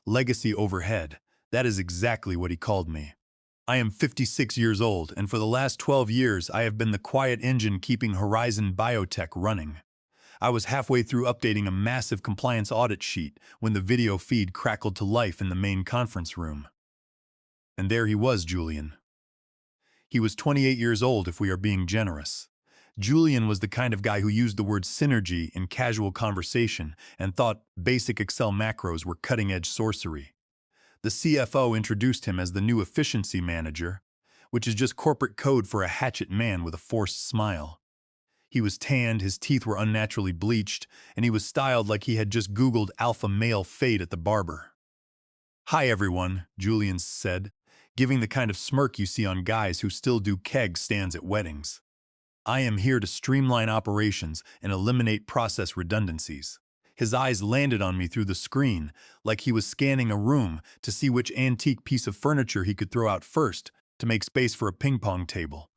Legacy overhead. That is exactly what he called me. I am 56 years old, and for the last 12 years I have been the quiet engine keeping Horizon Biotech running. I was halfway through updating a massive compliance audit sheet when the video feed crackled to life in the main conference room. And there he was, Julian. He was 28 years old if we are being generous. Julian was the kind of guy who used the word synergy in casual conversation and thought basic Excel macros were cutting-edge sorcery. The CFO introduced him as the new efficiency manager, which is just corporate code for a hatchet man with a forced smile. He was tanned, his teeth were unnaturally bleached, and he was styled like he had just Googled alpha male fade at the barber. "Hi everyone," Julian said, giving the kind of smirk you see on guys who still do keg stands at weddings. "I am here to streamline operations and eliminate process redundancies." His eyes landed on me through the screen, like he was scanning a room to see which antique piece of furniture he could throw out first to make space for a ping-pong table.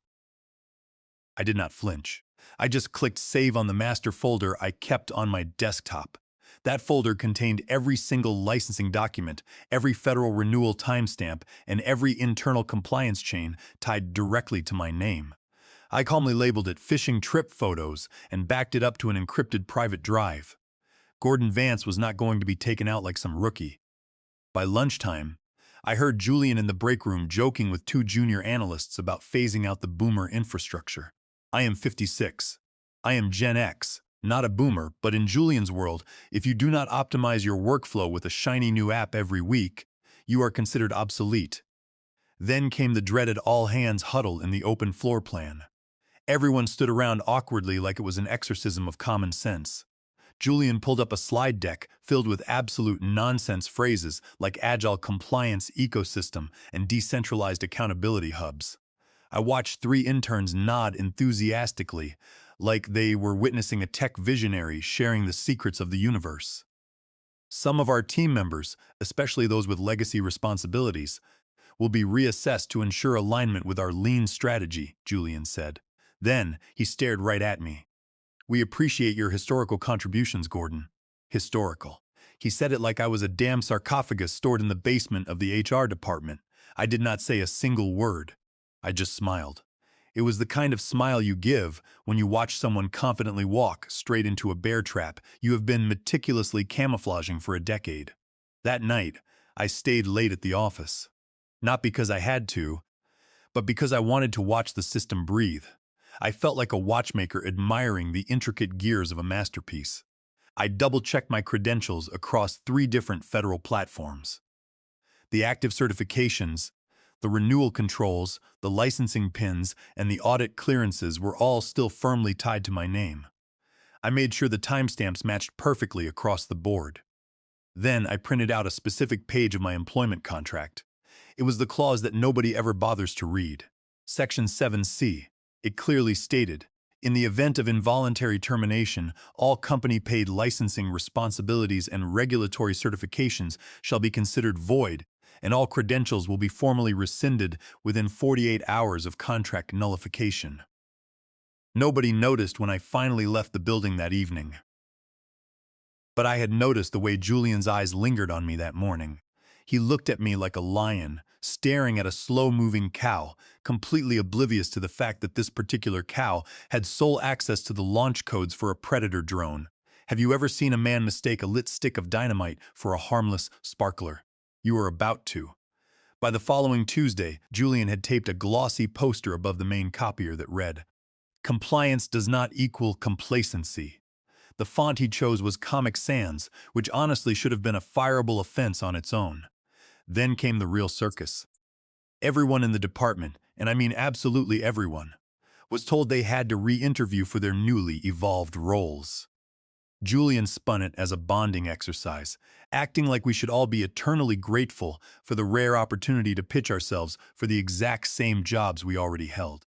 I did not flinch. I just clicked save on the master folder I kept on my desktop. That folder contained every single licensing document, every federal renewal timestamp, and every internal compliance chain tied directly to my name. I calmly labeled it "Fishing Trip Photos" and backed it up to an encrypted private drive. Gordon Vance was not going to be taken out like some rookie. By lunchtime, I heard Julian in the break room joking with two junior analysts about phasing out the boomer infrastructure. I am 56. I am Gen X, not a boomer, but in Julian's world, if you do not optimize your workflow with a shiny new app every week, you are considered obsolete. Then came the dreaded all-hands huddle in the open floor plan. Everyone stood around awkwardly like it was an exorcism of common sense. Julian pulled up a slide deck filled with absolute nonsense phrases like agile compliance ecosystem and decentralized accountability hubs. I watched three interns nod enthusiastically, like they were witnessing a tech visionary sharing the secrets of the universe. Some of our team members, especially those with legacy responsibilities, will be reassessed to ensure alignment with our lean strategy, Julian said. Then he stared right at me. "We appreciate your historical contributions, Gordon." Historical. He said it like I was a damn sarcophagus stored in the basement of the HR department. I did not say a single word. I just smiled. It was the kind of smile you give when you watch someone confidently walk straight into a bear trap you have been meticulously camouflaging for a decade. That night, I stayed late at the office. Not because I had to, but because I wanted to watch the system breathe. I felt like a watchmaker admiring the intricate gears of a masterpiece. I double-checked my credentials across 3 different federal platforms. The active certifications, the renewal controls, the licensing pins, and the audit clearances were all still firmly tied to my name. I made sure the timestamps matched perfectly across the board. Then I printed out a specific page of my employment contract. It was the clause that nobody ever bothers to read. Section 7C. It clearly stated, in the event of involuntary termination, all company-paid licensing responsibilities and regulatory certifications shall be considered void, and all credentials will be formally rescinded within 48 hours of contract nullification. Nobody noticed when I finally left the building that evening. But I had noticed the way Julian's eyes lingered on me that morning. He looked at me like a lion, staring at a slow-moving cow, completely oblivious to the fact that this particular cow had sole access to the launch codes for a Predator drone. Have you ever seen a man mistake a lit stick of dynamite for a harmless sparkler? You are about to. By the following Tuesday, Julian had taped a glossy poster above the main copier that read, "Compliance does not equal complacency." The font he chose was Comic Sans, which honestly should have been a fireable offense on its own. Then came the real circus. Everyone in the department, and I mean absolutely everyone, was told they had to re-interview for their newly evolved roles. Julian spun it as a bonding exercise, acting like we should all be eternally grateful for the rare opportunity to pitch ourselves for the exact same jobs we already held.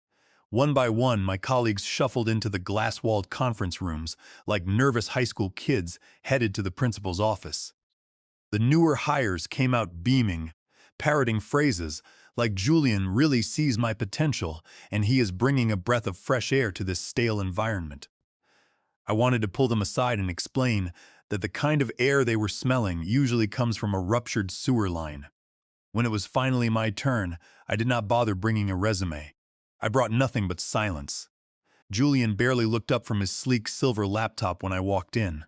One by one, my colleagues shuffled into the glass-walled conference rooms like nervous high school kids headed to the principal's office. The newer hires came out beaming, parroting phrases like "Julian really sees my potential and he is bringing a breath of fresh air to this stale environment." I wanted to pull them aside and explain that the kind of air they were smelling usually comes from a ruptured sewer line. When it was finally my turn, I did not bother bringing a resume. I brought nothing but silence. Julian barely looked up from his sleek silver laptop when I walked in.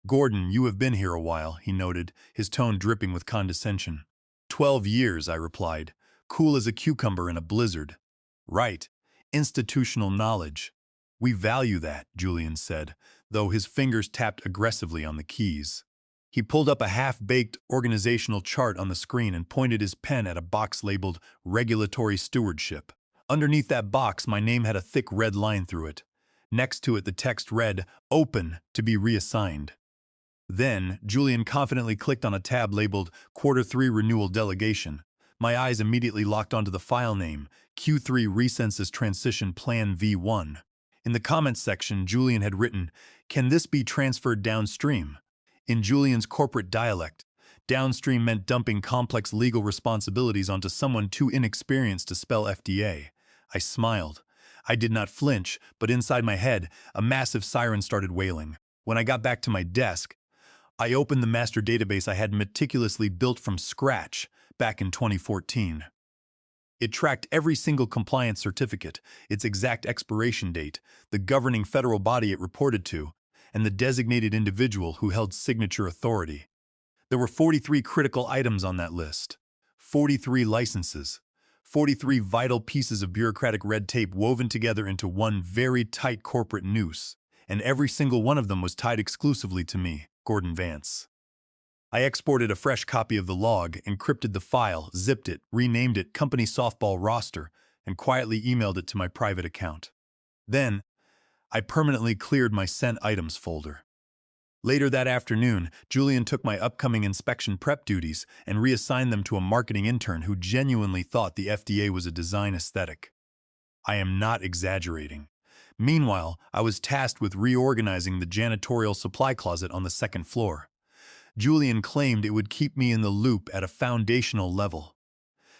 "Gordon, you have been here a while," he noted, his tone dripping with condescension. "12 years," I replied, cool as a cucumber in a blizzard. "Right. Institutional knowledge. We value that," Julian said, though his fingers tapped aggressively on the keys. He pulled up a half-baked organizational chart on the screen and pointed his pen at a box labeled Regulatory Stewardship. Underneath that box, my name had a thick red line through it. Next to it, the text read, "Open to be reassigned." Then, Julian confidently clicked on a tab labeled Quarter 3 Renewal Delegation. My eyes immediately locked onto the file name, Q3 Recensus Transition Plan V1. In the comments section, Julian had written, "Can this be transferred downstream?" In Julian's corporate dialect, downstream meant dumping complex legal responsibilities onto someone too inexperienced to spell FDA. I smiled. I did not flinch, but inside my head, a massive siren started wailing. When I got back to my desk, I opened the master database I had meticulously built from scratch back in 2014. It tracked every single compliance certificate, its exact expiration date, the governing federal body it reported to, and the designated individual who held signature authority. There were 43 critical items on that list. 43 licenses. 43 vital pieces of bureaucratic red tape woven together into one very tight corporate noose, and every single one of them was tied exclusively to me, Gordon Vance. I exported a fresh copy of the log, encrypted the file, zipped it, renamed it Company Softball Roster, and quietly emailed it to my private account. Then, I permanently cleared my Sent Items folder. Later that afternoon, Julian took my upcoming inspection prep duties and reassigned them to a marketing intern who genuinely thought the FDA was a design aesthetic. I am not exaggerating. Meanwhile, I was tasked with reorganizing the janitorial supply closet on the second floor. Julian claimed it would keep me in the loop at a foundational level.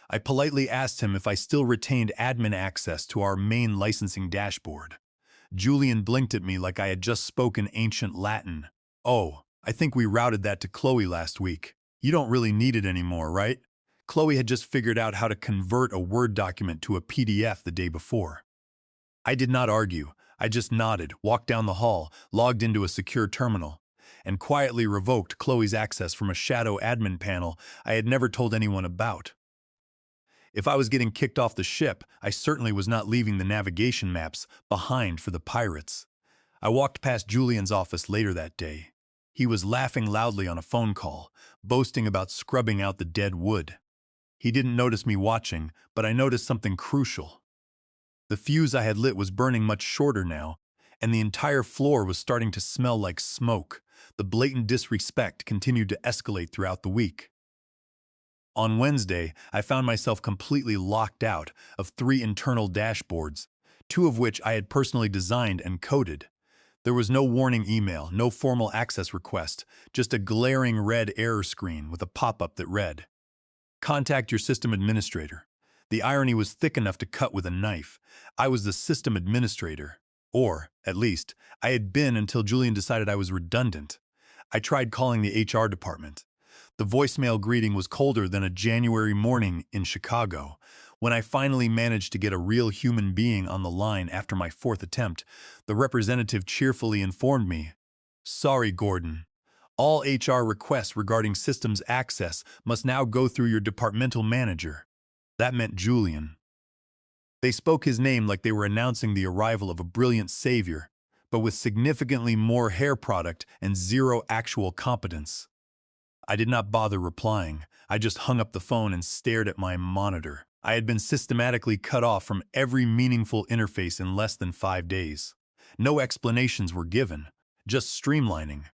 I politely asked him if I still retained admin access to our main licensing dashboard. Julian blinked at me like I had just spoken ancient Latin. "Oh, I think we routed that to Chloe last week. You don't really need it anymore, right?" Chloe had just figured out how to convert a Word document to a PDF the day before. I did not argue. I just nodded, walked down the hall, logged into a secure terminal, and quietly revoked Chloe's access from a shadow admin panel I had never told anyone about. If I was getting kicked off the ship, I certainly was not leaving the navigation maps behind for the pirates. I walked past Julian's office later that day. He was laughing loudly on a phone call, boasting about scrubbing out the dead wood. He didn't notice me watching, but I noticed something crucial. The fuse I had lit was burning much shorter now, and the entire floor was starting to smell like smoke. The blatant disrespect continued to escalate throughout the week. On Wednesday, I found myself completely locked out of 3 internal dashboards, 2 of which I had personally designed and coded. There was no warning email, no formal access request, just a glaring red error screen with a pop-up that read, "Contact your system administrator." The irony was thick enough to cut with a knife. I was the system administrator. Or, at least, I had been until Julian decided I was redundant. I tried calling the HR department. The voicemail greeting was colder than a January morning in Chicago. When I finally managed to get a real human being on the line after my 4th attempt, the representative cheerfully informed me, "Sorry, Gordon. All HR requests regarding systems access must now go through your departmental manager." That meant Julian. They spoke his name like they were announcing the arrival of a brilliant savior, but with significantly more hair product and zero actual competence. I did not bother replying. I just hung up the phone and stared at my monitor. I had been systematically cut off from every meaningful interface in less than 5 days. No explanations were given, just streamlining.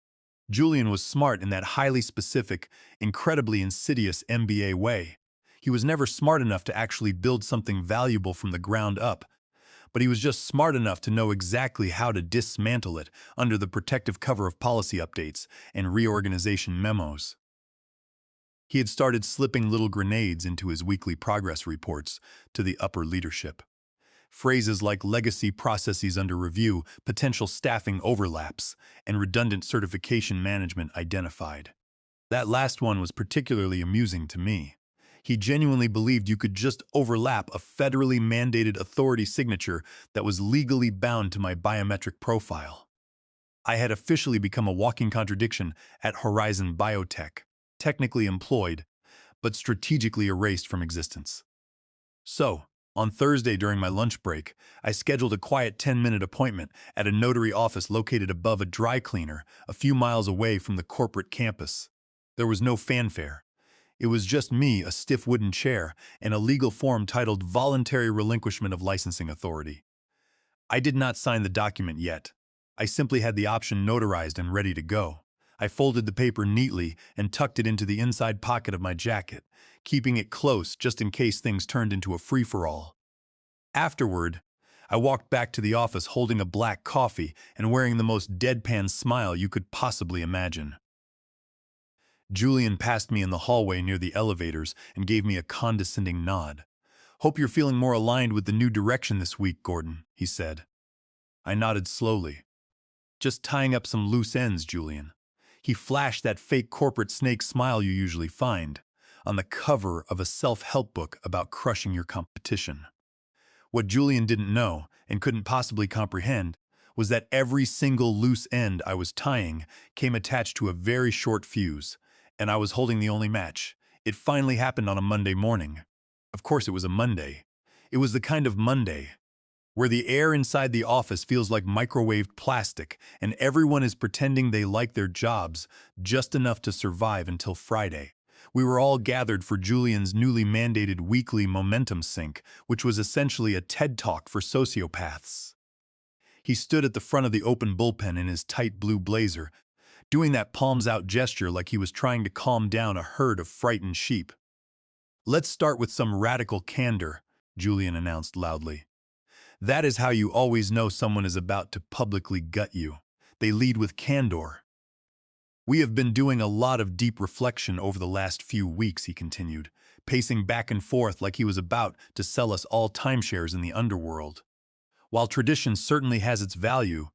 Julian was smart in that highly specific, incredibly insidious MBA way. He was never smart enough to actually build something valuable from the ground up, but he was just smart enough to know exactly how to dismantle it under the protective cover of policy updates and reorganization memos. He had started slipping little grenades into his weekly progress reports to the upper leadership. Phrases like legacy processes under review, potential staffing overlaps, and redundant certification management identified. That last one was particularly amusing to me. He genuinely believed you could just overlap a federally mandated authority signature that was legally bound to my biometric profile. I had officially become a walking contradiction at Horizon Biotech, technically employed, but strategically erased from existence. So, on Thursday during my lunch break, I scheduled a quiet 10-minute appointment at a notary office located above a dry cleaner a few miles away from the corporate campus. There was no fanfare. It was just me, a stiff wooden chair, and a legal form titled Voluntary Relinquishment of Licensing Authority. I did not sign the document yet. I simply had the option notarized and ready to go. I folded the paper neatly and tucked it into the inside pocket of my jacket, keeping it close just in case things turned into a free-for-all. Afterward, I walked back to the office holding a black coffee and wearing the most deadpan smile you could possibly imagine. Julian passed me in the hallway near the elevators and gave me a condescending nod. "Hope you're feeling more aligned with the new direction this week, Gordon," he said. I nodded slowly. "Just tying up some loose ends, Julian." He flashed that fake corporate snake smile you usually find on the cover of a self-help book about crushing your competition. What Julian didn't know, and couldn't possibly comprehend, was that every single loose end I was tying came attached to a very short fuse, and I was holding the only match. It finally happened on a Monday morning. Of course it was a Monday. It was the kind of Monday where the air inside the office feels like microwaved plastic, and everyone is pretending they like their jobs just enough to survive until Friday. We were all gathered for Julian's newly mandated weekly momentum sync, which was essentially a TED Talk for sociopaths. He stood at the front of the open bullpen in his tight blue blazer, doing that palms-out gesture like he was trying to calm down a herd of frightened sheep. "Let's start with some radical candor," Julian announced loudly. "That is how you always know someone is about to publicly gut you. They lead with candor." "We have been doing a lot of deep reflection over the last few weeks," he continued, pacing back and forth like he was about to sell us all timeshares in the underworld. "While tradition certainly has its value,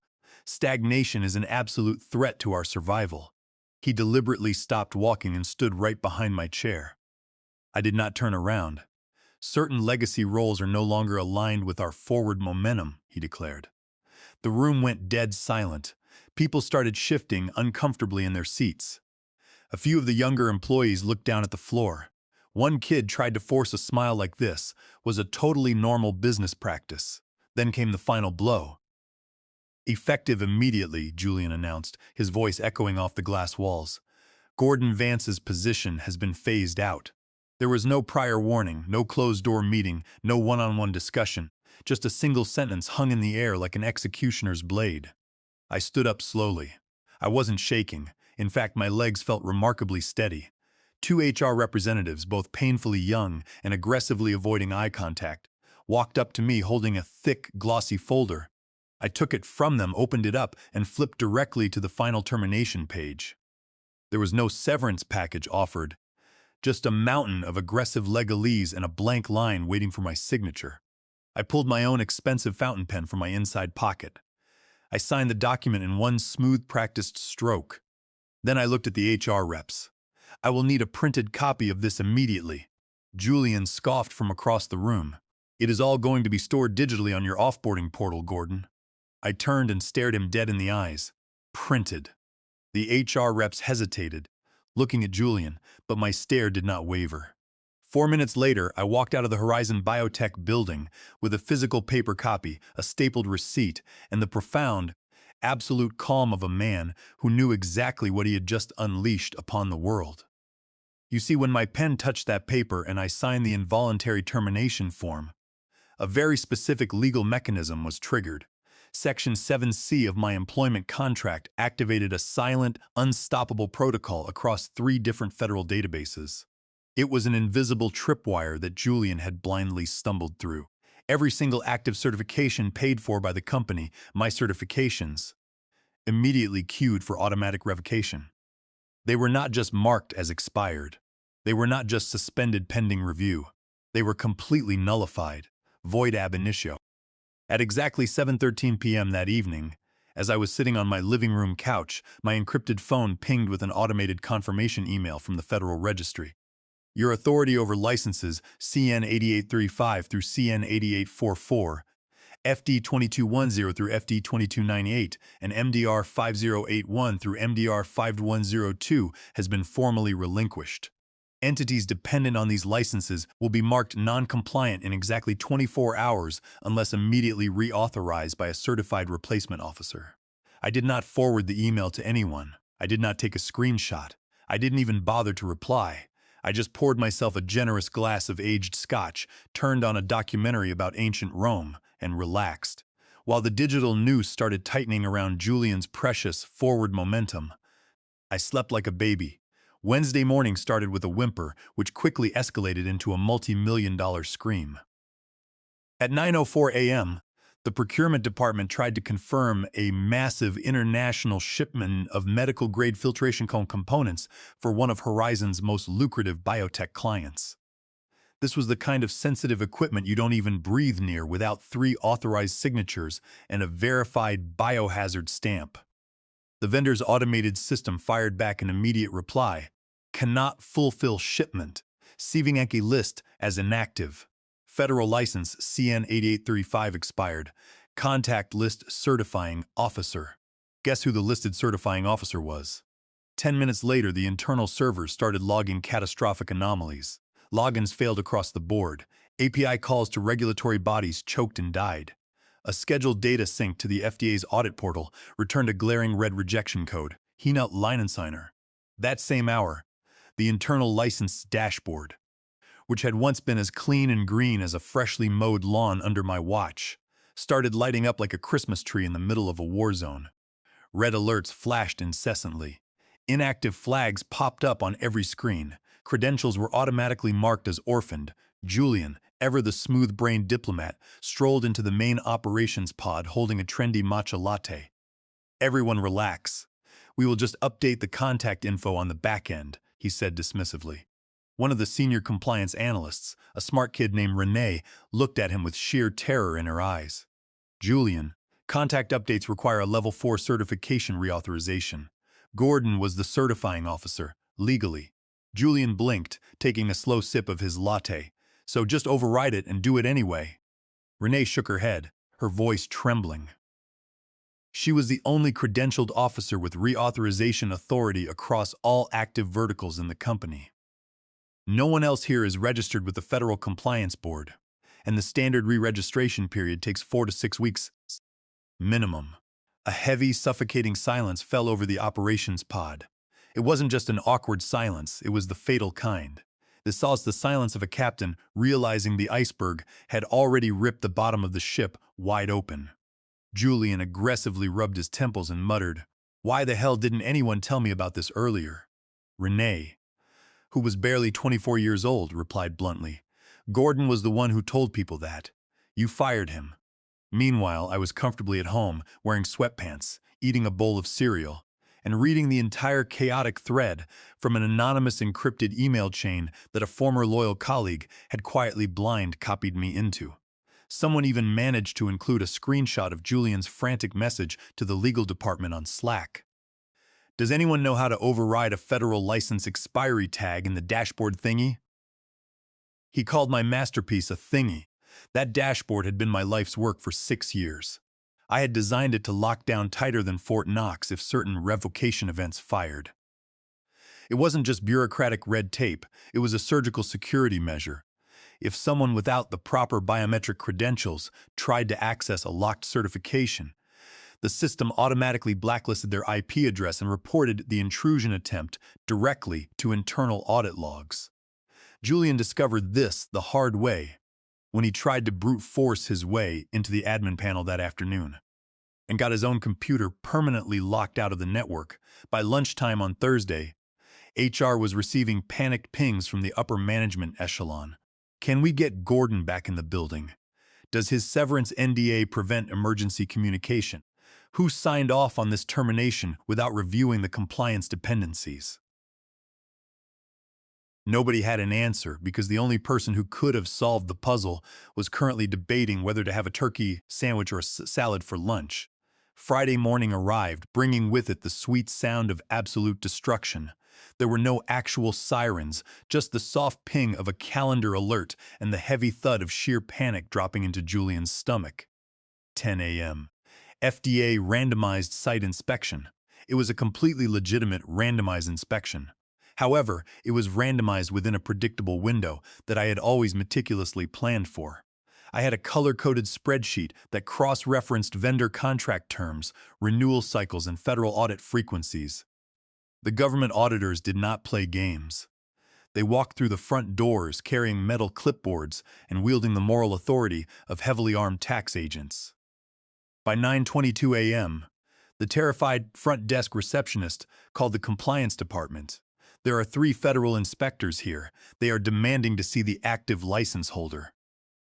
stagnation is an absolute threat to our survival." He deliberately stopped walking and stood right behind my chair. I did not turn around. "Certain legacy roles are no longer aligned with our forward momentum," he declared. The room went dead silent. People started shifting uncomfortably in their seats. A few of the younger employees looked down at the floor. One kid tried to force a smile like this was a totally normal business practice. Then came the final blow. "Effective immediately," Julian announced, his voice echoing off the glass walls. "Gordon Vance's position has been phased out." There was no prior warning, no closed-door meeting, no one-on-one discussion, just a single sentence hung in the air like an executioner's blade. I stood up slowly. I wasn't shaking. In fact, my legs felt remarkably steady. Two HR representatives, both painfully young and aggressively avoiding eye contact, walked up to me holding a thick, glossy folder. I took it from them, opened it up, and flipped directly to the final termination page. There was no severance package offered, just a mountain of aggressive legalese and a blank line waiting for my signature. I pulled my own expensive fountain pen from my inside pocket. I signed the document in one smooth, practiced stroke. Then I looked at the HR reps. "I will need a printed copy of this immediately." Julian scoffed from across the room. "It is all going to be stored digitally on your offboarding portal, Gordon." I turned and stared him dead in the eyes. Printed. The HR reps hesitated, looking at Julian, but my stare did not waver. 4 minutes later, I walked out of the Horizon Biotech building with a physical paper copy, a stapled receipt, and the profound, absolute calm of a man who knew exactly what he had just unleashed upon the world. You see, when my pen touched that paper and I signed the involuntary termination form, a very specific legal mechanism was triggered. Section 7C of my employment contract activated a silent, unstoppable protocol across 3 different federal databases. It was an invisible tripwire that Julian had blindly stumbled through. Every single active certification paid for by the company, my certifications, immediately queued for automatic revocation. They were not just marked as expired. They were not just suspended pending review. They were completely nullified, void ab initio. At exactly 7:13 p.m. that evening, as I was sitting on my living room couch, my encrypted phone pinged with an automated confirmation email from the Federal Registry. Your authority over licenses CN 8835 through CN 8844, FD 2210 through FD 2298, and MDR 5081 through MDR 5102 has been formally relinquished. Entities dependent on these licenses will be marked non-compliant in exactly 24 hours unless immediately reauthorized by a certified replacement officer. I did not forward the email to anyone. I did not take a screenshot. I didn't even bother to reply. I just poured myself a generous glass of aged scotch, turned on a documentary about ancient Rome, and relaxed. While the digital noose started tightening around Julian's precious forward momentum, I slept like a baby. Wednesday morning started with a whimper, which quickly escalated into a multi-million-dollar scream. At 9:04 a.m., the procurement department tried to confirm a massive international shipment of medical-grade filtration cone components for one of Horizon's most lucrative biotech clients. This was the kind of sensitive equipment you don't even breathe near without 3 authorized signatures and a verified biohazard stamp. The vendor's automated system fired back an immediate reply: cannot fulfill shipment. Sivingenki list as inactive. Federal license CN 8835 expired. Contact list certifying officer. Guess who the listed certifying officer was? 10 minutes later, the internal servers started logging catastrophic anomalies. Logins failed across the board. API calls to regulatory bodies choked and died. A scheduled data sync to the FDA's audit portal returned a glaring red rejection code, Hinut Leinensigner. That same hour, the internal license dashboard, which had once been as clean and green as a freshly mowed lawn under my watch, started lighting up like a Christmas tree in the middle of a war zone. Red alerts flashed incessantly. Inactive flags popped up on every screen. Credentials were automatically marked as orphaned. Julian, ever the smooth-brained diplomat, strolled into the main operations pod holding a trendy matcha latte. Everyone relax. We will just update the contact info on the back end, he said dismissively. One of the senior compliance analysts, a smart kid named Renee, looked at him with sheer terror in her eyes. Julian, contact updates require a Level 4 certification reauthorization. Gordon was the certifying officer, legally. Julian blinked, taking a slow sip of his latte. So just override it and do it anyway. Renee shook her head, her voice trembling. She was the only credentialed officer with reauthorization authority across all active verticals in the company. No one else here is registered with the Federal Compliance Board, and the standard re-registration period takes 4 to 6 weeks minimum. A heavy, suffocating silence fell over the operations pod. It wasn't just an awkward silence, it was the fatal kind. This was the silence of a captain realizing the iceberg had already ripped the bottom of the ship wide open. Julian aggressively rubbed his temples and muttered, "Why the hell didn't anyone tell me about this earlier?" Renee, who was barely 24 years old, replied bluntly, "Gordon was the one who told people that. You fired him." Meanwhile, I was comfortably at home, wearing sweatpants, eating a bowl of cereal, and reading the entire chaotic thread from an anonymous encrypted email chain that a former loyal colleague had quietly blind copied me into. Someone even managed to include a screenshot of Julian's frantic message to the legal department on Slack. Does anyone know how to override a federal license expiry tag in the dashboard thingy? He called my masterpiece a thingy. That dashboard had been my life's work for 6 years. I had designed it to lock down tighter than Fort Knox if certain revocation events fired. It wasn't just bureaucratic red tape, it was a surgical security measure. If someone without the proper biometric credentials tried to access a locked certification, the system automatically blacklisted their IP address and reported the intrusion attempt directly to internal audit logs. Julian discovered this the hard way when he tried to brute force his way into the admin panel that afternoon and got his own computer permanently locked out of the network. By lunchtime on Thursday, HR was receiving panicked pings from the upper management echelon. Can we get Gordon back in the building? Does his severance NDA prevent emergency communication? Who signed off on this termination without reviewing the compliance dependencies? Nobody had an answer because the only person who could have solved the puzzle was currently debating whether to have a turkey sandwich or a salad for lunch. Friday morning arrived, bringing with it the sweet sound of absolute destruction. There were no actual sirens, just the soft ping of a calendar alert and the heavy thud of sheer panic dropping into Julian's stomach. 10 a.m. FDA randomized site inspection. It was a completely legitimate randomized inspection. However, it was randomized within a predictable window that I had always meticulously planned for. I had a color-coded spreadsheet that cross-referenced vendor contract terms, renewal cycles, and federal audit frequencies. The government auditors did not play games. They walked through the front doors carrying metal clipboards and wielding the moral authority of heavily armed tax agents. By 9:22 a.m., the terrified front desk receptionist called the compliance department. There are 3 federal inspectors here. They are demanding to see the active license holder.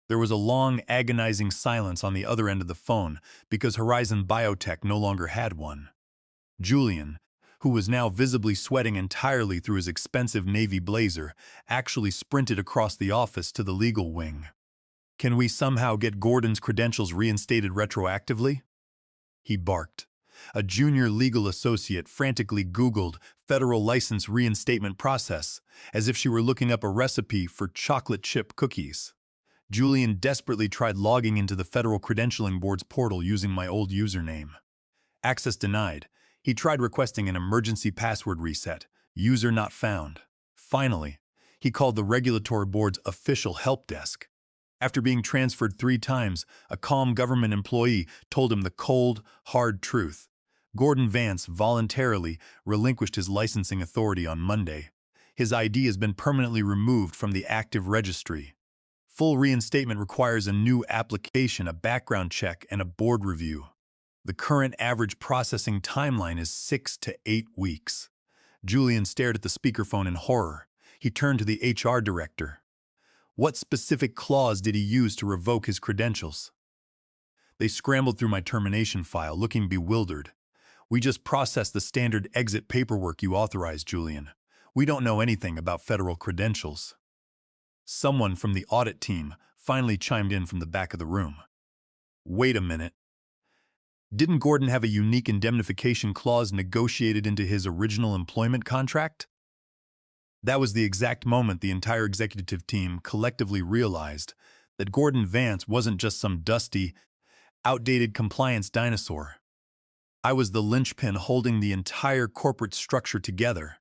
There was a long, agonizing silence on the other end of the phone because Horizon Biotech no longer had one. Julian, who was now visibly sweating entirely through his expensive navy blazer, actually sprinted across the office to the legal wing. "Can we somehow get Gordon's credentials reinstated retroactively?" he barked. A junior legal associate frantically Googled federal license reinstatement process, as if she were looking up a recipe for chocolate chip cookies. Julian desperately tried logging into the Federal Credentialing Board's portal using my old username. Access denied. He tried requesting an emergency password reset. User not found. Finally, he called the Regulatory Board's official help desk. After being transferred 3 times, a calm government employee told him the cold, hard truth. Gordon Vance voluntarily relinquished his licensing authority on Monday. His ID has been permanently removed from the active registry. Full reinstatement requires a new application, a background check, and a board review. The current average processing timeline is 6 to 8 weeks. Julian stared at the speakerphone in horror. He turned to the HR director. What specific clause did he use to revoke his credentials? They scrambled through my termination file, looking bewildered. "We just processed the standard exit paperwork you authorized, Julian. We don't know anything about federal credentials." Someone from the audit team finally chimed in from the back of the room. "Wait a minute. Didn't Gordon have a unique indemnification clause negotiated into his original employment contract?" That was the exact moment the entire executive team collectively realized that Gordon Vance wasn't just some dusty, outdated compliance dinosaur. I was the linchpin holding the entire corporate structure together,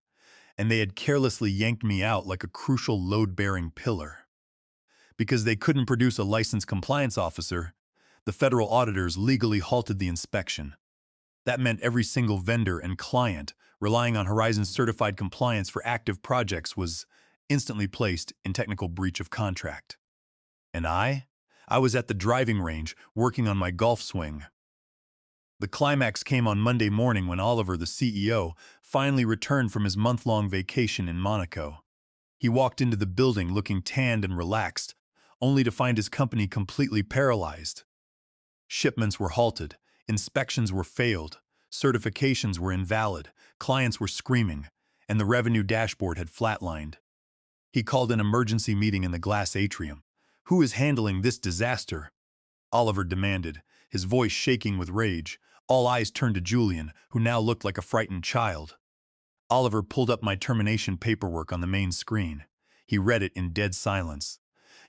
and they had carelessly yanked me out like a crucial load-bearing pillar. Because they couldn't produce a licensed compliance officer, the federal auditors legally halted the inspection. That meant every single vendor and client relying on Horizon's certified compliance for active projects was instantly placed in technical breach of contract. And I was at the driving range working on my golf swing. The climax came on Monday morning when Oliver, the CEO, finally returned from his month-long vacation in Monaco. He walked into the building looking tanned and relaxed, only to find his company completely paralyzed. Shipments were halted, inspections were failed, certifications were invalid, clients were screaming, and the revenue dashboard had flatlined. He called an emergency meeting in the glass atrium. "Who is handling this disaster?" Oliver demanded, his voice shaking with rage. All eyes turned to Julian, who now looked like a frightened child. Oliver pulled up my termination paperwork on the main screen. He read it in dead silence.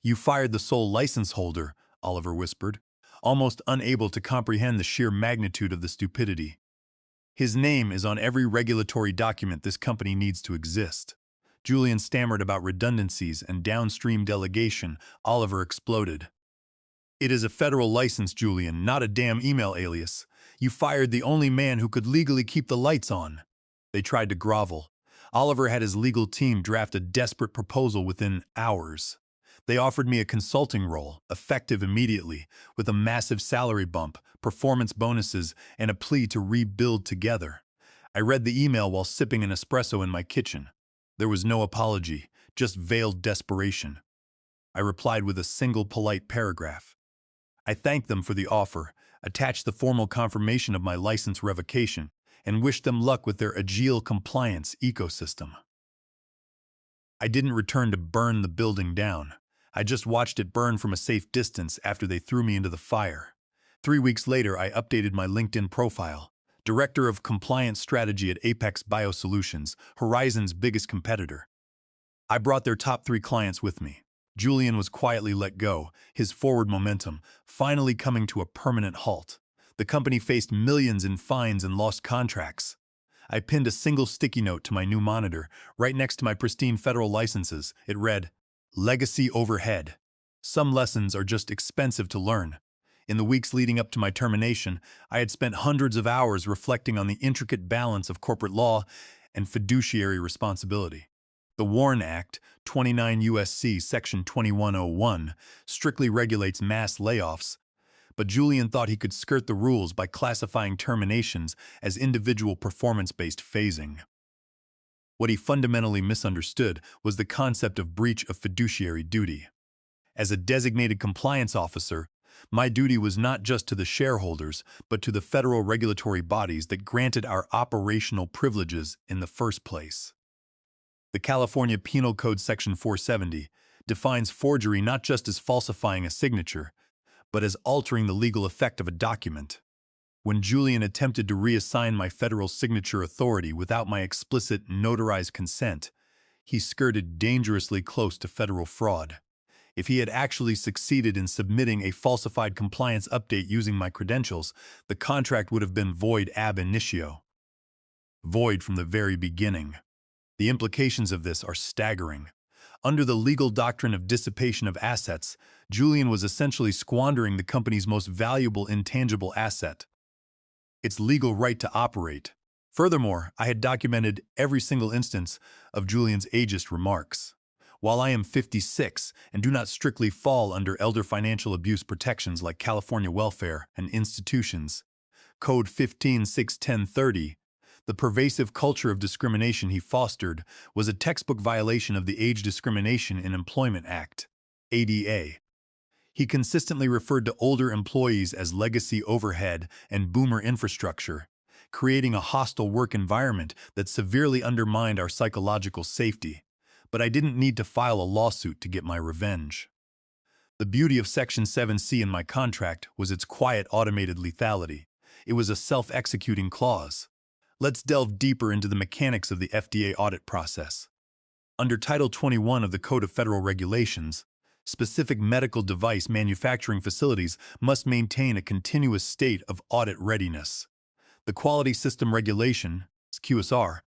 "You fired the sole license holder," Oliver whispered, almost unable to comprehend the sheer magnitude of the stupidity. "His name is on every regulatory document this company needs to exist." Julian stammered about redundancies and downstream delegation. Oliver exploded. "It is a federal license, Julian, not a damn email alias. You fired the only man who could legally keep the lights on." They tried to grovel. Oliver had his legal team draft a desperate proposal within hours. They offered me a consulting role, effective immediately, with a massive salary bump, performance bonuses, and a plea to rebuild together. I read the email while sipping an espresso in my kitchen. There was no apology, just veiled desperation. I replied with a single polite paragraph. I thanked them for the offer, attached the formal confirmation of my license revocation, and wished them luck with their agile compliance ecosystem. I didn't return to burn the building down. I just watched it burn from a safe distance after they threw me into the fire. 3 weeks later, I updated my LinkedIn profile. Director of Compliance Strategy at Apex Biosolutions, Horizon's biggest competitor. I brought their top 3 clients with me. Julian was quietly let go, his forward momentum finally coming to a permanent halt. The company faced millions in fines and lost contracts. I pinned a single sticky note to my new monitor, right next to my pristine federal licenses. It read, "Legacy overhead. Some lessons are just expensive to learn." In the weeks leading up to my termination, I had spent hundreds of hours reflecting on the intricate balance of corporate law and fiduciary responsibility. The WARN Act, 29 U.S.C. Section 2101, strictly regulates mass layoffs, but Julian thought he could skirt the rules by classifying terminations as individual performance-based phasing. What he fundamentally misunderstood was the concept of breach of fiduciary duty. As a designated compliance officer, my duty was not just to the shareholders, but to the federal regulatory bodies that granted our operational privileges in the first place. The California Penal Code Section 470 defines forgery not just as falsifying a signature, but as altering the legal effect of a document. When Julian attempted to reassign my federal signature authority without my explicit notarized consent, he skirted dangerously close to federal fraud. If he had actually succeeded in submitting a falsified compliance update using my credentials, the contract would have been void ab initio. Void from the very beginning. The implications of this are staggering. Under the legal doctrine of dissipation of assets, Julian was essentially squandering the company's most valuable intangible asset, its legal right to operate. Furthermore, I had documented every single instance of Julian's ageist remarks. While I am 56 and do not strictly fall under elder financial abuse protections like California Welfare and Institutions, Code 15-6-1030, the pervasive culture of discrimination he fostered was a textbook violation of the Age Discrimination in Employment Act, ADA. He consistently referred to older employees as legacy overhead and boomer infrastructure, creating a hostile work environment that severely undermined our psychological safety. But I didn't need to file a lawsuit to get my revenge. The beauty of Section 7C in my contract was its quiet automated lethality. It was a self-executing clause. Let's delve deeper into the mechanics of the FDA audit process. Under Title 21 of the Code of Federal Regulations, specific medical device manufacturing facilities must maintain a continuous state of audit readiness. The Quality System Regulation, QSR,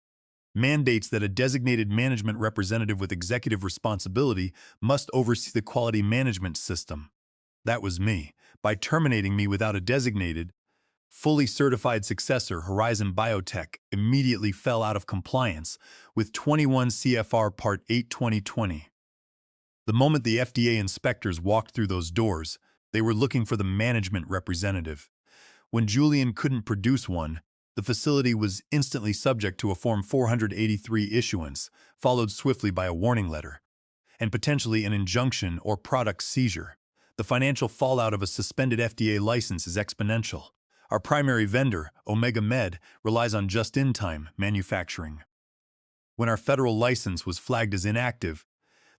mandates that a designated management representative with executive responsibility must oversee the quality management system. That was me. By terminating me without a designated, fully certified successor, Horizon Biotech immediately fell out of compliance with 21 CFR Part 8 2020. The moment the FDA inspectors walked through those doors, they were looking for the management representative. When Julian couldn't produce one, the facility was instantly subject to a Form 483 issuance, followed swiftly by a warning letter, and potentially an injunction or product seizure. The financial fallout of a suspended FDA license is exponential. Our primary vendor, Omega Med, relies on just-in-time manufacturing. When our federal license was flagged as inactive,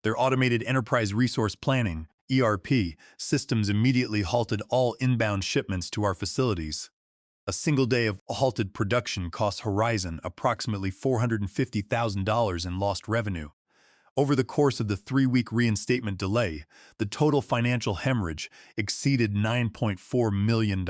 their automated enterprise resource planning, ERP, systems immediately halted all inbound shipments to our facilities. A single day of halted production cost Horizon approximately $450,000 in lost revenue. Over the course of the 3-week reinstatement delay, the total financial hemorrhage exceeded $9.4 million.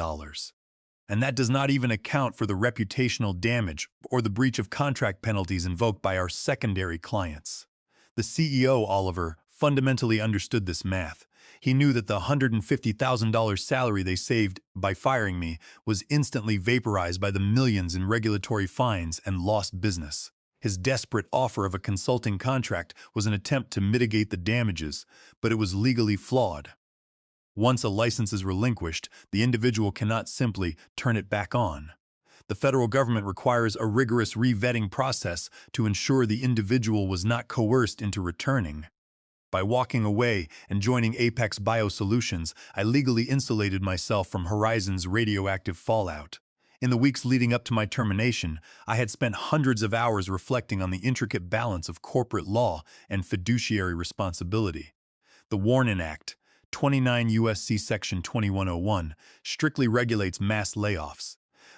And that does not even account for the reputational damage or the breach of contract penalties invoked by our secondary clients. The CEO, Oliver, fundamentally understood this math. He knew that the $150,000 salary they saved by firing me was instantly vaporized by the millions in regulatory fines and lost business. His desperate offer of a consulting contract was an attempt to mitigate the damages, but it was legally flawed. Once a license is relinquished, the individual cannot simply turn it back on. The federal government requires a rigorous re-vetting process to ensure the individual was not coerced into returning. By walking away and joining Apex Biosolutions, I legally insulated myself from Horizon's radioactive fallout. In the weeks leading up to my termination, I had spent hundreds of hours reflecting on the intricate balance of corporate law and fiduciary responsibility. The Warren Act, 29 U.S.C. Section 2101, strictly regulates mass layoffs.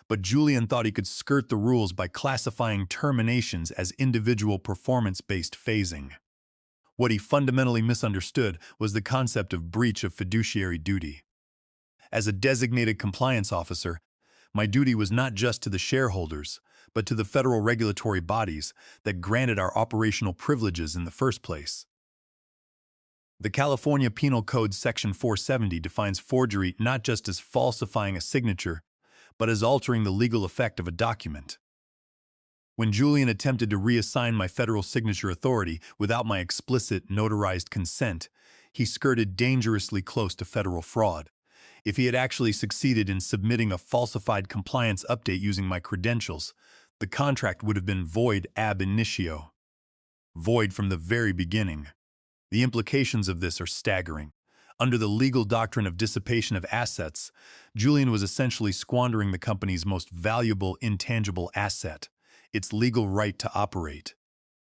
But Julian thought he could skirt the rules by classifying terminations as individual performance-based phasing. What he fundamentally misunderstood was the concept of breach of fiduciary duty. As a designated compliance officer, my duty was not just to the shareholders, but to the federal regulatory bodies that granted our operational privileges in the first place. The California Penal Code Section 470 defines forgery not just as falsifying a signature, but as altering the legal effect of a document. When Julian attempted to reassign my federal signature authority without my explicit, notarized consent, he skirted dangerously close to federal fraud. If he had actually succeeded in submitting a falsified compliance update using my credentials, the contract would have been void ab initio. Void from the very beginning. The implications of this are staggering. Under the legal doctrine of dissipation of assets, Julian was essentially squandering the company's most valuable intangible asset, its legal right to operate.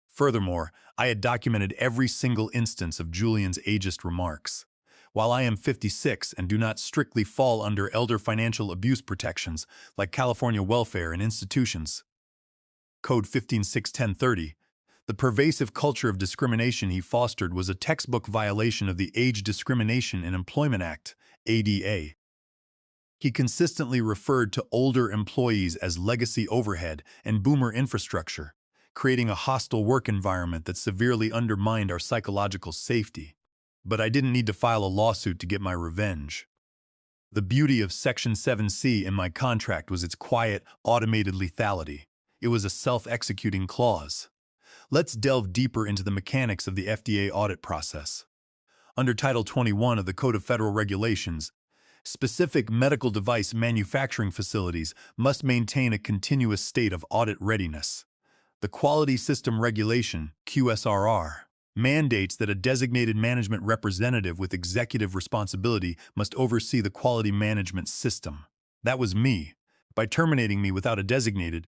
Furthermore, I had documented every single instance of Julian's ageist remarks. While I am 56 and do not strictly fall under elder financial abuse protections like California welfare and institutions, Code 15.6.1030, the pervasive culture of discrimination he fostered was a textbook violation of the Age Discrimination in Employment Act, ADA. He consistently referred to older employees as legacy overhead and boomer infrastructure, creating a hostile work environment that severely undermined our psychological safety. But I didn't need to file a lawsuit to get my revenge. The beauty of Section 7C in my contract was its quiet, automated lethality. It was a self-executing clause. Let's delve deeper into the mechanics of the FDA audit process. Under Title 21 of the Code of Federal Regulations, specific medical device manufacturing facilities must maintain a continuous state of audit readiness. The Quality System Regulation, QSRR, mandates that a designated management representative with executive responsibility must oversee the quality management system. That was me. By terminating me without a designated,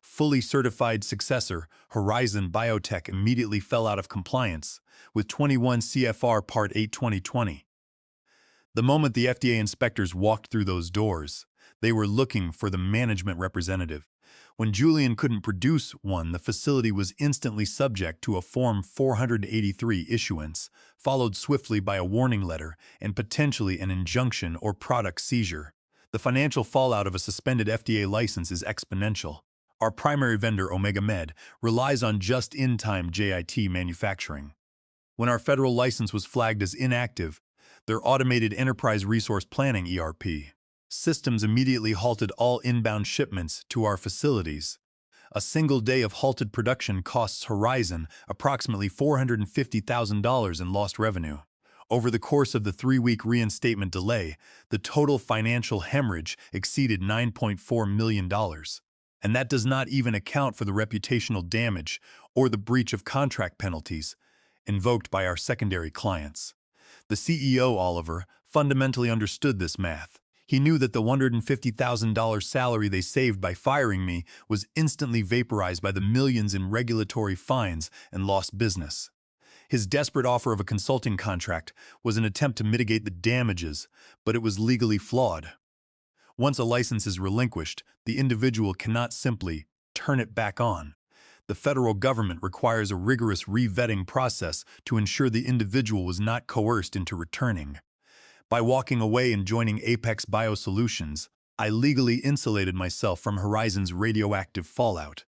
fully certified successor, Horizon Biotech immediately fell out of compliance with 21 CFR Part 8 2020. The moment the FDA inspectors walked through those doors, they were looking for the management representative. When Julian couldn't produce one, the facility was instantly subject to a Form 483 issuance, followed swiftly by a warning letter and potentially an injunction or product seizure. The financial fallout of a suspended FDA license is exponential. Our primary vendor, Omega Med, relies on just-in-time JIT manufacturing. When our federal license was flagged as inactive, their automated enterprise resource planning ERP systems immediately halted all inbound shipments to our facilities. A single day of halted production costs Horizon approximately $450,000 in lost revenue. Over the course of the 3-week reinstatement delay, the total financial hemorrhage exceeded $9.4 million. And that does not even account for the reputational damage or the breach of contract penalties invoked by our secondary clients. The CEO, Oliver, fundamentally understood this math. He knew that the $150,000 salary they saved by firing me was instantly vaporized by the millions in regulatory fines and lost business. His desperate offer of a consulting contract was an attempt to mitigate the damages, but it was legally flawed. Once a license is relinquished, the individual cannot simply turn it back on. The federal government requires a rigorous re-vetting process to ensure the individual was not coerced into returning. By walking away and joining Apex Biosolutions, I legally insulated myself from Horizon's radioactive fallout.